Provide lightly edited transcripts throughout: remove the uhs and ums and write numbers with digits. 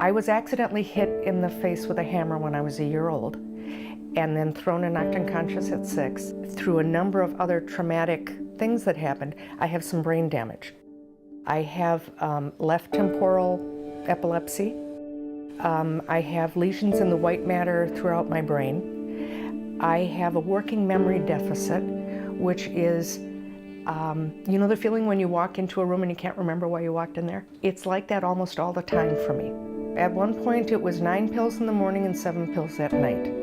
I was accidentally hit in the face with a hammer when I was a year old, and then thrown and knocked unconscious at 6. Through a number of other traumatic things that happened, I have some brain damage. I have left temporal epilepsy. I have lesions in the white matter throughout my brain. I have a working memory deficit, which is, you know the feeling when you walk into a room and you can't remember why you walked in there? It's like that almost all the time for me. At one point it was 9 pills in the morning and 7 pills at night.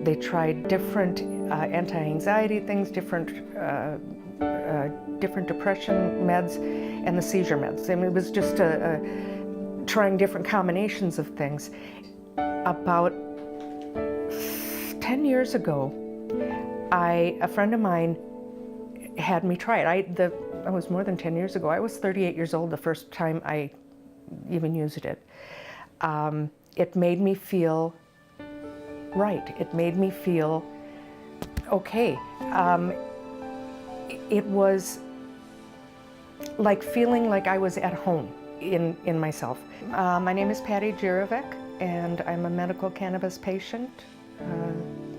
They tried different anti-anxiety things, different depression meds, and the seizure meds. I mean, it was just trying different combinations of things. About 10 years ago, a friend of mine had me try it. It was more than 10 years ago. I was 38 years old the first time I even used it. It made me feel right. It made me feel okay. It was like feeling like I was at home in myself. My name is Patti Jirovec, and I'm a medical cannabis patient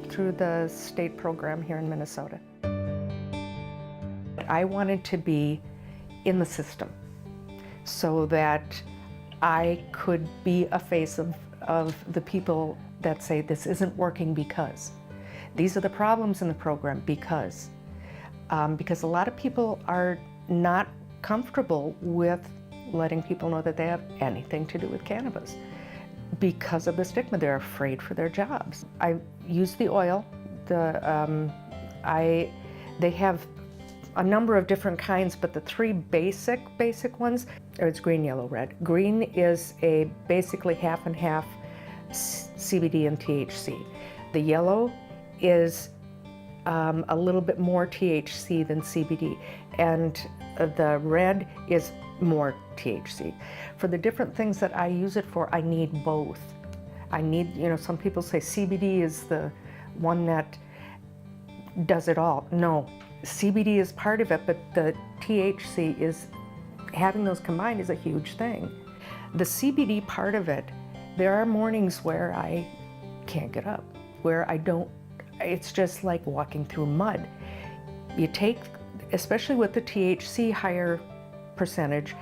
through the state program here in Minnesota. I wanted to be in the system so that I could be a face of the people that say this isn't working because. These are the problems in the program because a lot of people are not comfortable with letting people know that they have anything to do with cannabis because of the stigma. They're afraid for their jobs. I use the oil. They have a number of different kinds, but the 3 basic ones are it's green, yellow, red. Green is basically half and half CBD and THC. The yellow is a little bit more THC than CBD, and the red is more THC. For the different things that I use it for, I need both. I need, some people say CBD is the one that does it all. No, CBD is part of it, but the THC is, having those combined is a huge thing. The CBD part of it, there are mornings where I can't get up, where it's just like walking through mud. You take, especially with the THC higher percentage,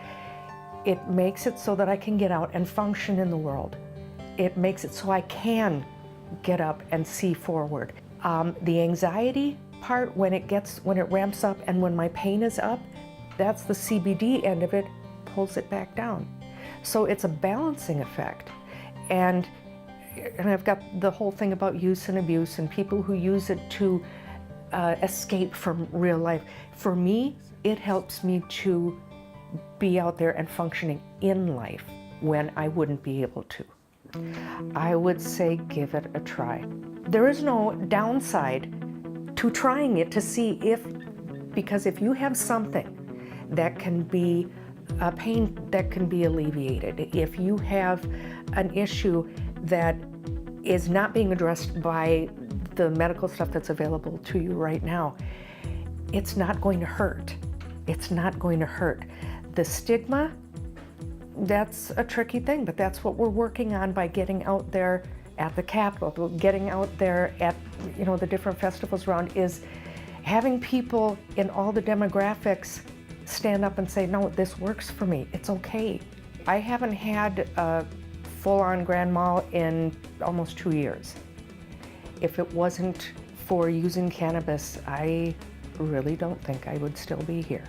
it makes it so that I can get out and function in the world. It makes it so I can get up and see forward. The anxiety part, when it ramps up and when my pain is up, that's the CBD end of it, pulls it back down. So it's a balancing effect. And I've got the whole thing about use and abuse and people who use it to escape from real life. For me, it helps me to be out there and functioning in life when I wouldn't be able to. I would say give it a try. There is no downside to trying it to see because if you have something that can be a pain that can be alleviated, if you have an issue that is not being addressed by the medical stuff that's available to you right now, it's not going to hurt. It's not going to hurt. The stigma, that's a tricky thing, but that's what we're working on by getting out there at the Capitol, getting out there at the different festivals around, is having people in all the demographics stand up and say, no, this works for me, it's okay. I haven't had a full-on grand mal in almost 2 years. If it wasn't for using cannabis, I really don't think I would still be here.